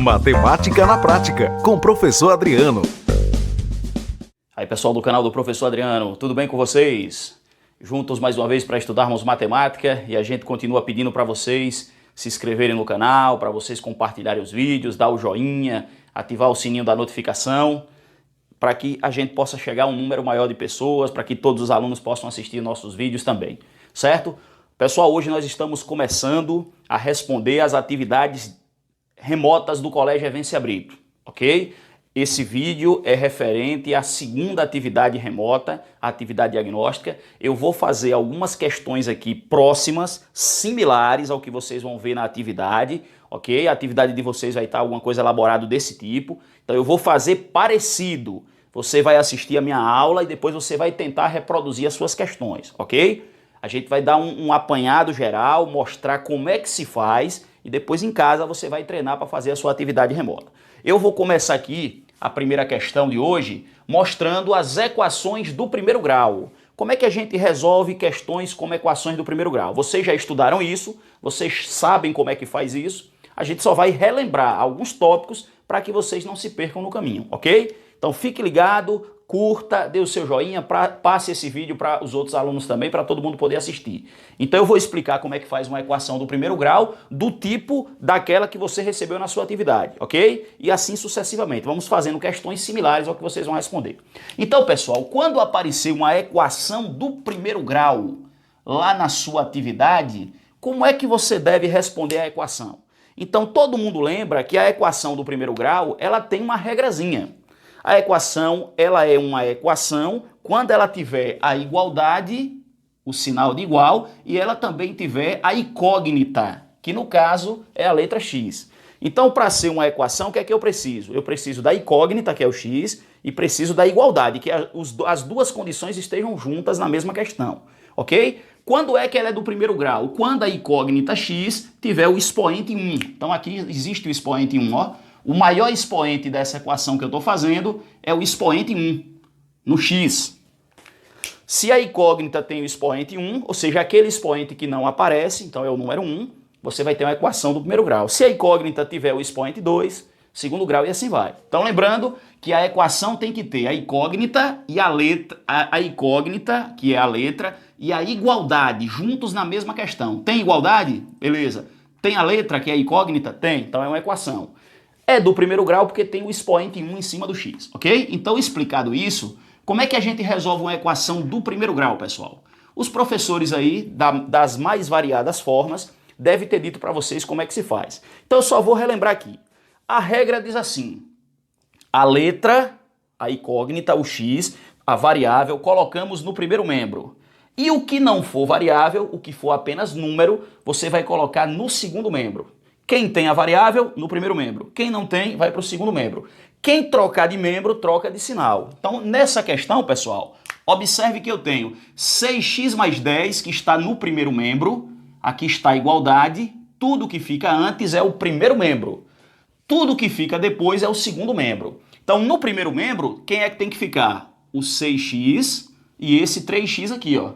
Matemática na Prática, com o professor Adriano. Aí pessoal do canal do professor Adriano, tudo bem com vocês? Juntos mais uma vez para estudarmos matemática e a gente continua pedindo para vocês se inscreverem no canal, para vocês compartilharem os vídeos, dar o joinha, ativar o sininho da notificação, para que a gente possa chegar a um número maior de pessoas, para que todos os alunos possam assistir nossos vídeos também, certo? Pessoal, hoje nós estamos começando a responder as atividades remotas do Colégio Evência Brito, ok? Esse vídeo é referente à segunda atividade remota, a atividade diagnóstica. Eu vou fazer algumas questões aqui próximas, similares ao que vocês vão ver na atividade, ok? A atividade de vocês vai estar alguma coisa elaborada desse tipo. Então eu vou fazer parecido. Você vai assistir a minha aula e depois você vai tentar reproduzir as suas questões, ok? A gente vai dar um apanhado geral, mostrar como é que se faz e depois em casa você vai treinar para fazer a sua atividade remota. Eu vou começar aqui a primeira questão de hoje mostrando as equações do primeiro grau. Como é que a gente resolve questões como equações do primeiro grau? Vocês já estudaram isso, vocês sabem como é que faz isso. A gente só vai relembrar alguns tópicos para que vocês não se percam no caminho, ok? Então fique ligado, curta, dê o seu joinha, passe esse vídeo para os outros alunos também, para todo mundo poder assistir. Então eu vou explicar como é que faz uma equação do primeiro grau, do tipo daquela que você recebeu na sua atividade, ok? E assim sucessivamente. Vamos fazendo questões similares ao que vocês vão responder. Então, pessoal, quando aparecer uma equação do primeiro grau lá na sua atividade, como é que você deve responder a equação? Então, todo mundo lembra que a equação do primeiro grau, ela tem uma regrazinha. A equação, ela é uma equação quando ela tiver a igualdade, o sinal de igual, e ela também tiver a incógnita, que no caso é a letra x. Então, para ser uma equação, o que é que eu preciso? Eu preciso da incógnita, que é o x, e preciso da igualdade, que as duas condições estejam juntas na mesma questão, ok? Quando é que ela é do primeiro grau? Quando a incógnita x tiver o expoente 1. Então, aqui existe o expoente 1, ó. O maior expoente dessa equação que eu estou fazendo é o expoente 1, no x. Se a incógnita tem o expoente 1, ou seja, aquele expoente que não aparece, então é o número 1, você vai ter uma equação do primeiro grau. Se a incógnita tiver o expoente 2, segundo grau e assim vai. Então lembrando que a equação tem que ter a incógnita e a letra, a incógnita, que é a letra, e a igualdade juntos na mesma questão. Tem igualdade? Beleza. Tem a letra, que é a incógnita? Tem. Então é uma equação. É do primeiro grau porque tem o expoente 1 em cima do x, ok? Então, explicado isso, como é que a gente resolve uma equação do primeiro grau, pessoal? Os professores aí, das mais variadas formas, devem ter dito para vocês como é que se faz. Então, eu só vou relembrar aqui. A regra diz assim, a letra, a incógnita, o x, a variável, colocamos no primeiro membro. E o que não for variável, o que for apenas número, você vai colocar no segundo membro. Quem tem a variável, no primeiro membro. Quem não tem, vai para o segundo membro. Quem trocar de membro, troca de sinal. Então, nessa questão, pessoal, observe que eu tenho 6x mais 10, que está no primeiro membro. Aqui está a igualdade. Tudo que fica antes é o primeiro membro. Tudo que fica depois é o segundo membro. Então, no primeiro membro, quem é que tem que ficar? O 6x e esse 3x aqui, ó.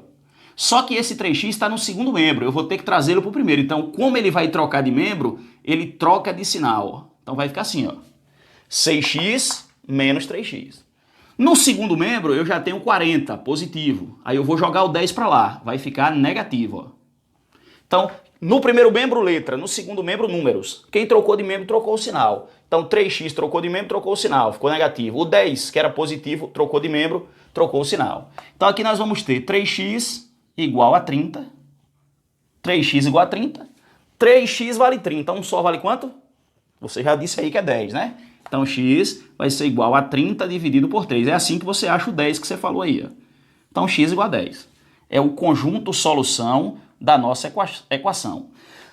Só que esse 3x está no segundo membro, eu vou ter que trazê-lo para o primeiro. Então, como ele vai trocar de membro, ele troca de sinal. Então, vai ficar assim, ó. 6x menos 3x. No segundo membro, eu já tenho 40, positivo. Aí eu vou jogar o 10 para lá, vai ficar negativo, ó. Então, no primeiro membro, letra. No segundo membro, números. Quem trocou de membro, trocou o sinal. Então, 3x trocou de membro, trocou o sinal, ficou negativo. O 10, que era positivo, trocou de membro, trocou o sinal. Então, aqui nós vamos ter 3x igual a 30, 3x igual a 30, 3x vale 30, um só vale quanto? Você já disse aí que é 10, né? Então x vai ser igual a 30 dividido por 3, é assim que você acha o 10 que você falou aí, ó. Então x igual a 10, é o conjunto solução da nossa equação.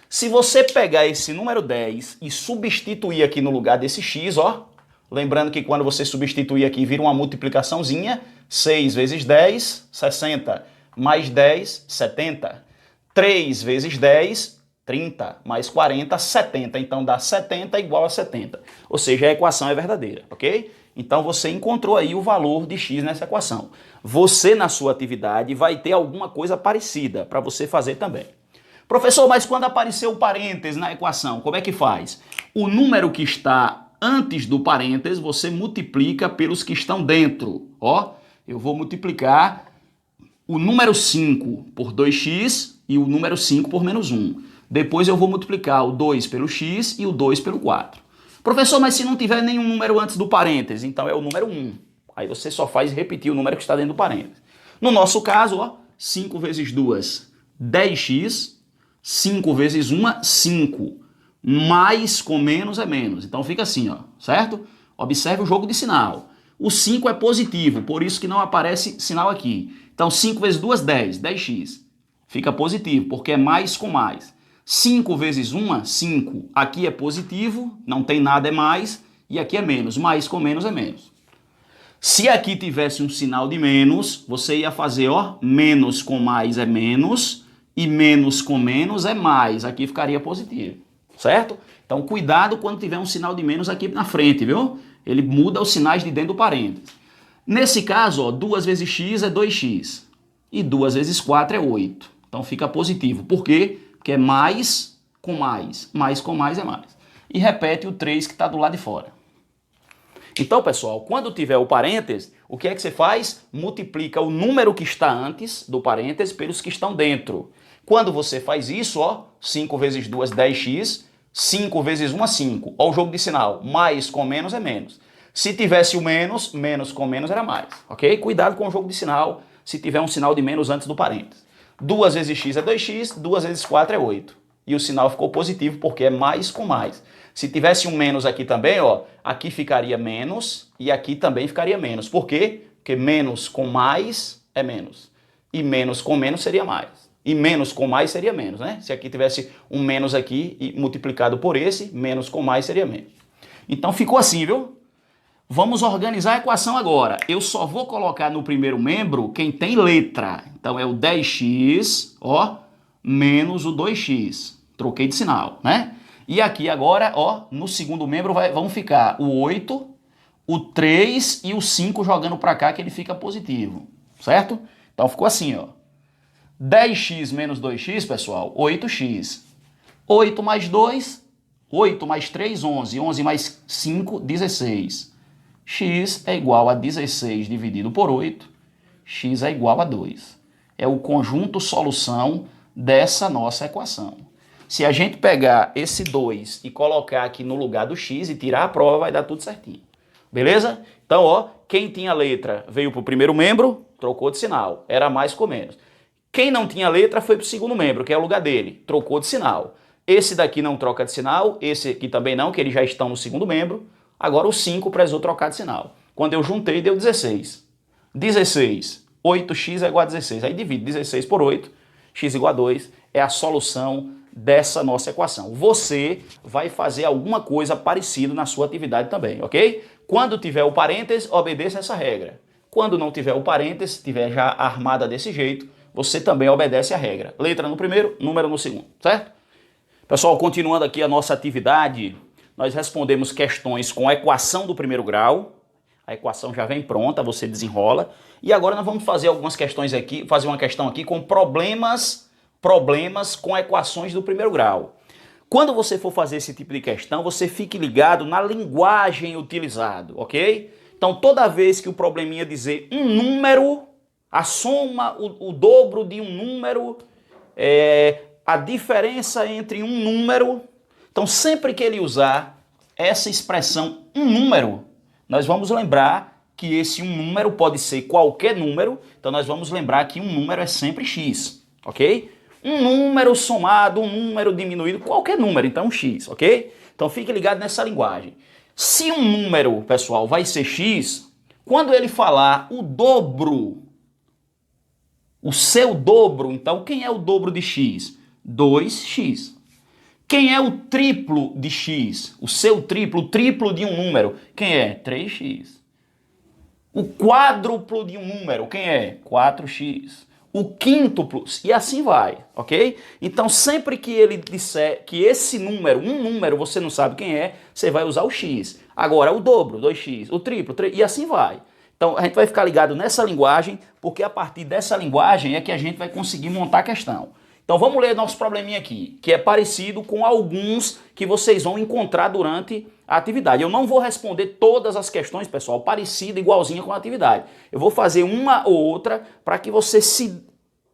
Se você pegar esse número 10 e substituir aqui no lugar desse x, ó, lembrando que quando você substituir aqui vira uma multiplicaçãozinha, 6 vezes 10, 60, mais 10, 70. 3 vezes 10, 30. Mais 40, 70. Então dá 70 igual a 70. Ou seja, a equação é verdadeira, ok? Então você encontrou aí o valor de x nessa equação. Você, na sua atividade, vai ter alguma coisa parecida para você fazer também. Professor, mas quando apareceu o parênteses na equação, como é que faz? O número que está antes do parênteses, você multiplica pelos que estão dentro. Ó, eu vou multiplicar o número 5 por 2x e o número 5 por menos 1. Depois eu vou multiplicar o 2 pelo x e o 2 pelo 4. Professor, mas se não tiver nenhum número antes do parênteses, então é o número 1. Aí você só faz repetir o número que está dentro do parênteses. No nosso caso, ó, 5 vezes 2, 10x. 5 vezes 1, 5. Mais com menos é menos. Então fica assim, ó, certo? Observe o jogo de sinal. O 5 é positivo, por isso que não aparece sinal aqui. Então 5 vezes 2, 10. 10x. Fica positivo, porque é mais com mais. 5 vezes 1, 5. Aqui é positivo, não tem nada, é mais. E aqui é menos. Mais com menos é menos. Se aqui tivesse um sinal de menos, você ia fazer, ó, menos com mais é menos. E menos com menos é mais. Aqui ficaria positivo, certo? Então, cuidado quando tiver um sinal de menos aqui na frente, viu? Ele muda os sinais de dentro do parênteses. Nesse caso, ó, 2 vezes x é 2x. E 2 vezes 4 é 8. Então, fica positivo. Por quê? Porque é mais com mais. Mais com mais é mais. E repete o 3 que está do lado de fora. Então, pessoal, quando tiver o parênteses, o que é que você faz? Multiplica o número que está antes do parênteses pelos que estão dentro. Quando você faz isso, ó, 5 vezes 2, 10x, 5 vezes 1, 5. Ó o jogo de sinal, mais com menos é menos. Se tivesse o menos, menos com menos era mais, ok? Cuidado com o jogo de sinal, se tiver um sinal de menos antes do parênteses. 2 vezes x é 2x, 2 vezes 4 é 8. E o sinal ficou positivo porque é mais com mais. Se tivesse um menos aqui também, ó, aqui ficaria menos e aqui também ficaria menos. Por quê? Porque menos com mais é menos. E menos com menos seria mais. E menos com mais seria menos, né? Se aqui tivesse um menos aqui e multiplicado por esse, menos com mais seria menos. Então ficou assim, viu? Vamos organizar a equação agora. Eu só vou colocar no primeiro membro quem tem letra. Então é o 10x, ó, menos o 2x. Troquei de sinal, né? E aqui agora, ó, no segundo membro vão ficar o 8, o 3 e o 5 jogando para cá que ele fica positivo, certo? Então ficou assim, ó. 10x menos 2x, pessoal, 8x. 8 mais 2, 8 mais 3, 11. 11 mais 5, 16. X é igual a 16 dividido por 8. X é igual a 2. É o conjunto solução dessa nossa equação. Se a gente pegar esse 2 e colocar aqui no lugar do x e tirar a prova, vai dar tudo certinho. Beleza? Então, ó, quem tinha letra veio para o primeiro membro, trocou de sinal. Era mais com menos. Quem não tinha letra foi para o segundo membro, que é o lugar dele. Trocou de sinal. Esse daqui não troca de sinal, esse aqui também não, que eles já estão no segundo membro. Agora o 5 precisou trocar de sinal. Quando eu juntei, deu 16. 16. 8x é igual a 16. Aí divide 16 por 8, x igual a 2. É a solução dessa nossa equação. Você vai fazer alguma coisa parecida na sua atividade também, ok? Quando tiver o parênteses, obedeça essa regra. Quando não tiver o parênteses, tiver já armada desse jeito, você também obedece a regra. Letra no primeiro, número no segundo, certo? Pessoal, continuando aqui a nossa atividade, nós respondemos questões com a equação do primeiro grau. A equação já vem pronta, você desenrola. E agora nós vamos fazer algumas questões aqui, fazer uma questão aqui com problemas com equações do primeiro grau. Quando você for fazer esse tipo de questão, você fique ligado na linguagem utilizada, ok? Então, toda vez que o probleminha dizer um número, a soma, o dobro de um número, a diferença entre um número. Então, sempre que ele usar essa expressão um número, nós vamos lembrar que esse um número pode ser qualquer número. Então, nós vamos lembrar que um número é sempre x, ok? Um número somado, um número diminuído, qualquer número, então x, ok? Então, fique ligado nessa linguagem. Se um número, pessoal, vai ser x, quando ele falar o dobro, o seu dobro, então quem é o dobro de x? 2x. Quem é o triplo de x? O seu triplo, o triplo de um número. Quem é? 3x. O quádruplo de um número. Quem é? 4x. O quíntuplo, e assim vai, ok? Então, sempre que ele disser que esse número, um número, você não sabe quem é, você vai usar o x. Agora, o dobro, 2x, o triplo, 3, e assim vai. Então, a gente vai ficar ligado nessa linguagem, porque a partir dessa linguagem é que a gente vai conseguir montar a questão. Então vamos ler nosso probleminha aqui, que é parecido com alguns que vocês vão encontrar durante a atividade. Eu não vou responder todas as questões, pessoal, parecida, igualzinha com a atividade. Eu vou fazer uma ou outra para que você se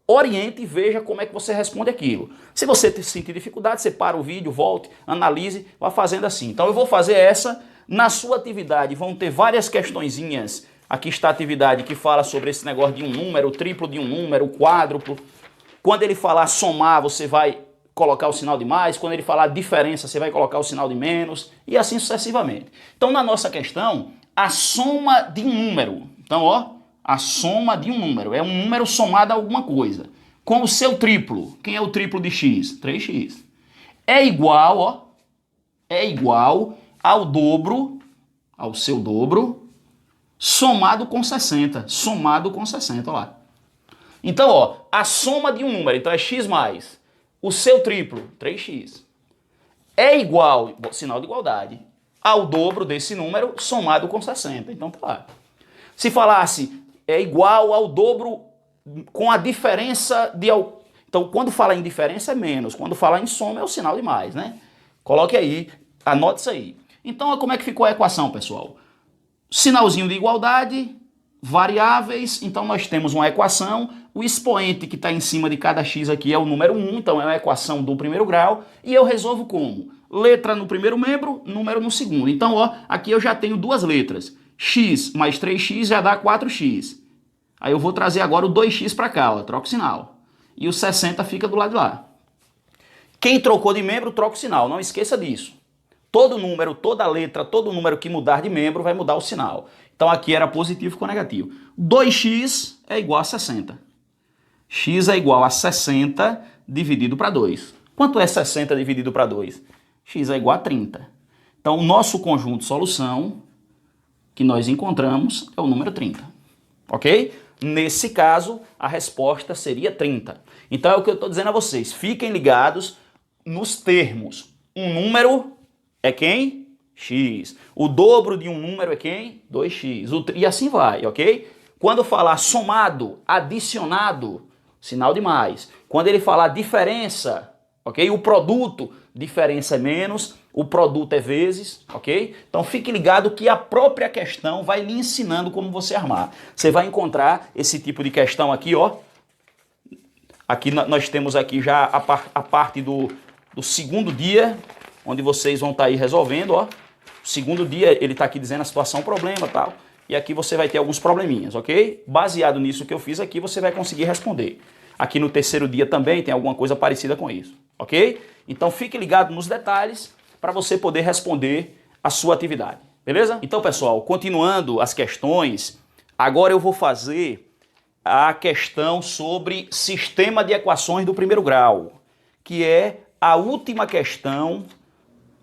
oriente e veja como é que você responde aquilo. Se você sentir dificuldade, você para o vídeo, volte, analise, vá fazendo assim. Então eu vou fazer essa. Na sua atividade vão ter várias questõezinhas. Aqui está a atividade que fala sobre esse negócio de um número, triplo de um número, quádruplo. Quando ele falar somar, você vai colocar o sinal de mais. Quando ele falar diferença, você vai colocar o sinal de menos. E assim sucessivamente. Então, na nossa questão, a soma de um número. Então, ó, a soma de um número. É um número somado a alguma coisa. Com o seu triplo. Quem é o triplo de x? 3x. É igual, ó. É igual ao dobro, ao seu dobro, somado com 60. Somado com 60, ó lá. Então, ó, a soma de um número, então é x mais o seu triplo, 3x, é igual, sinal de igualdade, ao dobro desse número somado com 60. Então tá lá. Se falasse é igual ao dobro com a diferença de... Então quando fala em diferença é menos, quando fala em soma é o sinal de mais, né? Coloque aí, anote isso aí. Então como é que ficou a equação, pessoal? Sinalzinho de igualdade, variáveis, então nós temos uma equação, o expoente que está em cima de cada x aqui é o número 1, então é uma equação do primeiro grau, e eu resolvo como? Letra no primeiro membro, número no segundo. Então, ó, aqui eu já tenho duas letras, x mais 3x já dá 4x. Aí eu vou trazer agora o 2x para cá, ó, troco o sinal. E o 60 fica do lado de lá. Quem trocou de membro, troca o sinal, não esqueça disso. Todo número, toda letra, todo número que mudar de membro vai mudar o sinal. Então aqui era positivo com negativo. 2x é igual a 60. X é igual a 60 dividido para 2. Quanto é 60 dividido para 2? X é igual a 30. Então o nosso conjunto de solução que nós encontramos é o número 30. Ok? Nesse caso, a resposta seria 30. Então é o que eu estou dizendo a vocês. Fiquem ligados nos termos. Um número é quem? X. O dobro de um número é quem? 2x. E assim vai, ok? Quando falar somado, adicionado, sinal de mais. Quando ele falar diferença, ok? O produto, diferença é menos, o produto é vezes, ok? Então fique ligado que a própria questão vai lhe ensinando como você armar. Você vai encontrar esse tipo de questão aqui, ó. Aqui nós temos aqui já a parte do segundo dia, onde vocês vão estar aí resolvendo, ó. Segundo dia, ele está aqui dizendo a situação, problema e tal. E aqui você vai ter alguns probleminhas, ok? Baseado nisso que eu fiz aqui, você vai conseguir responder. Aqui no terceiro dia também tem alguma coisa parecida com isso, ok? Então fique ligado nos detalhes para você poder responder a sua atividade, beleza? Então, pessoal, continuando as questões, agora eu vou fazer a questão sobre sistema de equações do primeiro grau, que é a última questão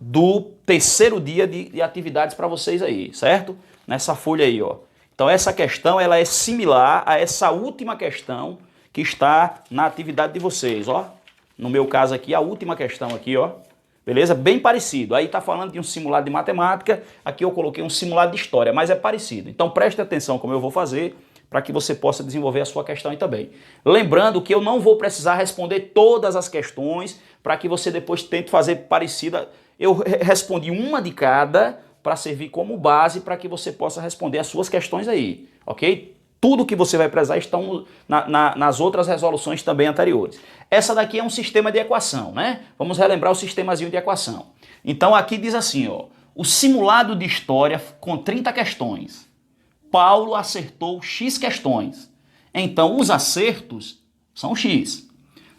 do terceiro dia de atividades para vocês aí, certo? Nessa folha aí, ó. Então essa questão, ela é similar a essa última questão que está na atividade de vocês, ó. No meu caso aqui, a última questão aqui, ó. Beleza? Bem parecido. Aí tá falando de um simulado de matemática, aqui eu coloquei um simulado de história, mas é parecido. Então preste atenção como eu vou fazer para que você possa desenvolver a sua questão aí também. Lembrando que eu não vou precisar responder todas as questões para que você depois tente fazer parecida. Eu respondi uma de cada para servir como base para que você possa responder as suas questões aí, ok? Tudo que você vai precisar estão nas outras resoluções também anteriores. Essa daqui é um sistema de equação, né? Vamos relembrar o sistemazinho de equação. Então aqui diz assim, ó, o simulado de história com 30 questões. Paulo acertou X questões. Então os acertos são X.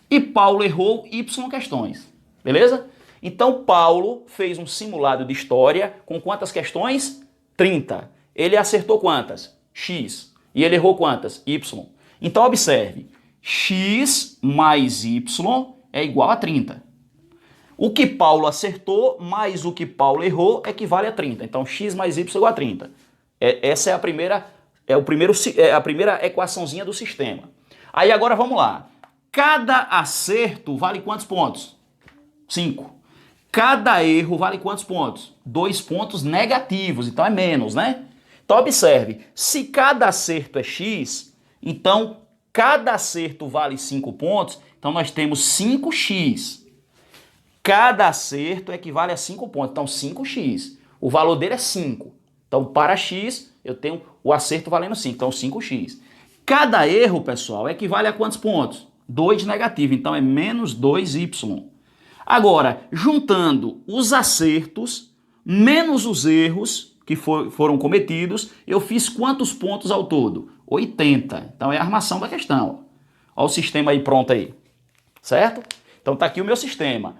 E Paulo errou Y questões. Beleza? Então Paulo fez um simulado de história com quantas questões? 30. Ele acertou quantas? X. E ele errou quantas? Y. Então observe, X mais Y é igual a 30. O que Paulo acertou mais o que Paulo errou equivale a 30. Então X mais Y é igual a 30. Essa é a primeira equaçãozinha do sistema. Aí agora vamos lá. Cada acerto vale quantos pontos? 5. Cada erro vale quantos pontos? 2 pontos negativos, então é menos, né? Então observe, se cada acerto é X, então cada acerto vale 5 pontos, Então nós temos 5x. Cada acerto equivale a 5 pontos. Então 5x. O valor dele é 5. Então para x eu tenho o acerto valendo 5. Então 5x. Cada erro, pessoal, equivale a quantos pontos? 2 negativo. Então é menos 2y. Agora, juntando os acertos menos os erros que foram cometidos, eu fiz quantos pontos ao todo? 80. Então é a armação da questão. Olha o sistema aí pronto aí. Certo? Então tá aqui o meu sistema.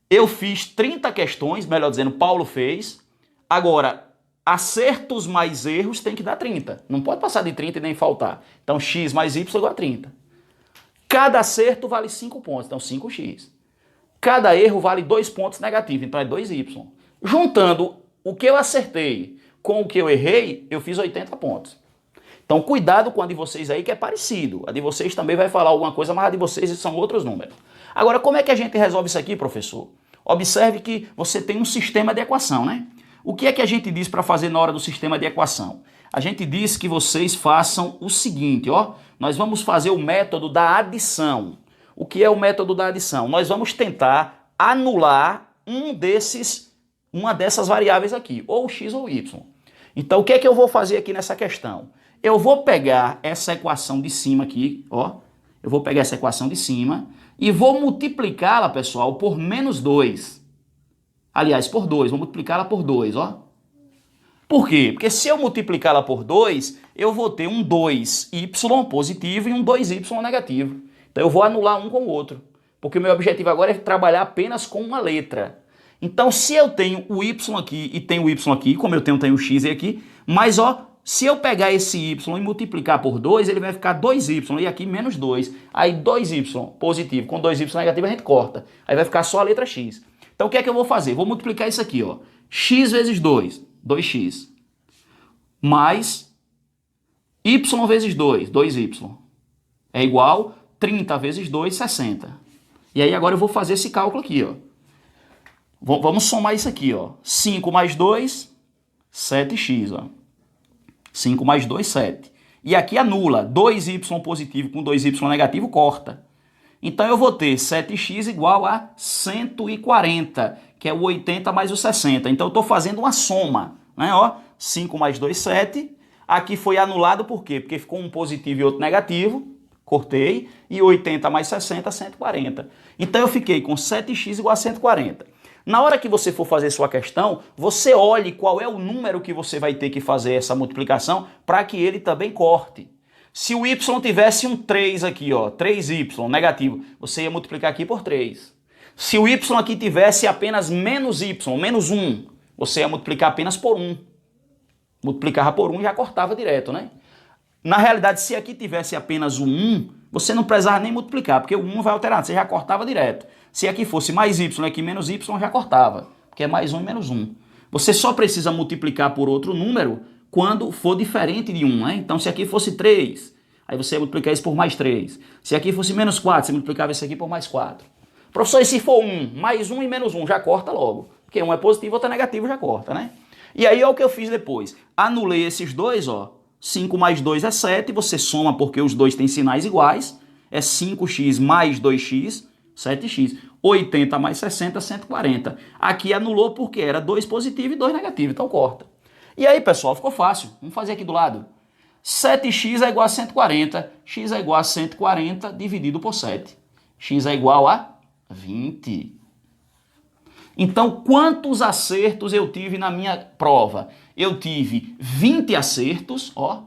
Eu fiz 30 questões, melhor dizendo, Paulo fez. Agora, acertos mais erros tem que dar 30. Não pode passar de 30 e nem faltar. Então x mais y igual a 30. Cada acerto vale 5 pontos, então 5x. Cada erro vale 2 pontos negativos, então é 2y. Juntando o que eu acertei com o que eu errei, eu fiz 80 pontos. Então cuidado com a de vocês aí que é parecido. A de vocês também vai falar alguma coisa, mas a de vocês são outros números. Agora, como é que a gente resolve isso aqui, professor? Observe que você tem um sistema de equação, né? O que é que a gente diz para fazer na hora do sistema de equação? A gente diz que vocês façam o seguinte, ó. Nós vamos fazer o método da adição. O que é o método da adição? Nós vamos tentar anular uma dessas variáveis aqui, ou x ou y. Então, o que é que eu vou fazer aqui nessa questão? Eu vou pegar essa equação de cima aqui, ó. Eu vou pegar essa equação de cima e vou multiplicá-la, pessoal, por menos 2. Aliás, por 2. Vou multiplicá-la por 2, ó. Por quê? Porque se eu multiplicá-la por 2, eu vou ter um 2y positivo e um 2y negativo. Então eu vou anular um com o outro. Porque o meu objetivo agora é trabalhar apenas com uma letra. Então se eu tenho o y aqui e tenho o y aqui, como eu tenho o x aqui, mas ó, se eu pegar esse y e multiplicar por 2, ele vai ficar 2y e aqui menos 2. Aí 2y positivo com 2y negativo a gente corta. Aí vai ficar só a letra x. Então o que é que eu vou fazer? Vou multiplicar isso aqui, ó. X vezes 2, 2x. Mais y vezes 2, 2y. É igual 30 vezes 2, 60. E aí agora eu vou fazer esse cálculo aqui, ó. Vamos somar isso aqui, ó. 5 mais 2, 7x, ó. 5 mais 2, 7. E aqui anula. 2y positivo com 2y negativo corta. Então eu vou ter 7x igual a 140, que é o 80 mais o 60. Então eu estou fazendo uma soma, né? Ó, 5 mais 2, 7. Aqui foi anulado por quê? Porque ficou um positivo e outro negativo. Cortei. E 80 mais 60, 140. Então eu fiquei com 7x igual a 140. Na hora que você for fazer sua questão, você olhe qual é o número que você vai ter que fazer essa multiplicação para que ele também corte. Se o y tivesse um 3 aqui, ó, 3y negativo, você ia multiplicar aqui por 3. Se o y aqui tivesse apenas menos y, menos 1, você ia multiplicar apenas por 1. Multiplicava por 1 e já cortava direto, né? Na realidade, se aqui tivesse apenas um 1, você não precisava nem multiplicar, porque o 1 vai alterar, você já cortava direto. Se aqui fosse mais y aqui menos y, já cortava, porque é mais 1 e menos 1. Você só precisa multiplicar por outro número quando for diferente de 1, né? Então, se aqui fosse 3, aí você ia multiplicar isso por mais 3. Se aqui fosse menos 4, você multiplicava isso aqui por mais 4. Professor, e se for 1, mais 1 e menos 1, já corta logo. Porque um é positivo, outro é negativo, já corta, né? E aí, olha o que eu fiz depois. Anulei esses dois, ó. 5 mais 2 é 7, você soma porque os dois têm sinais iguais. É 5x mais 2x, 7x. 80 mais 60, 140. Aqui anulou porque era 2 positivo e 2 negativo, então corta. E aí, pessoal, ficou fácil. Vamos fazer aqui do lado. 7x é igual a 140. X é igual a 140 dividido por 7. X é igual a 20. Então, quantos acertos eu tive na minha prova? Eu tive 20 acertos, ó.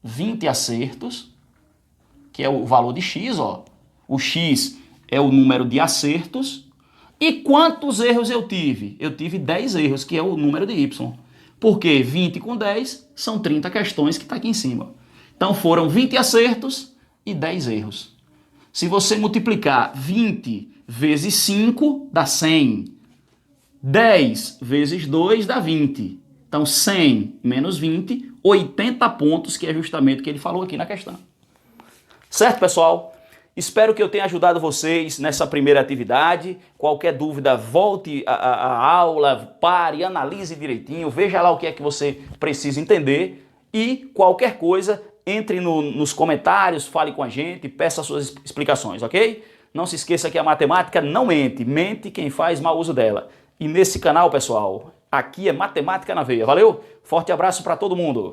20 acertos, que é o valor de x, ó. O x é o número de acertos. E quantos erros eu tive? Eu tive 10 erros, que é o número de y. Porque 20 com 10 são 30 questões que está aqui em cima. Então foram 20 acertos e 10 erros. Se você multiplicar 20 vezes 5, dá 100. 10 vezes 2 dá 20. Então 100 menos 20, 80 pontos, que é justamente o que ele falou aqui na questão. Certo, pessoal? Espero que eu tenha ajudado vocês nessa primeira atividade. Qualquer dúvida, volte à aula, pare, analise direitinho, veja lá o que é que você precisa entender e qualquer coisa, entre nos comentários, fale com a gente, peça suas explicações, ok? Não se esqueça que a matemática não mente, mente quem faz mau uso dela. E nesse canal, pessoal, aqui é Matemática na Veia. Valeu? Forte abraço para todo mundo!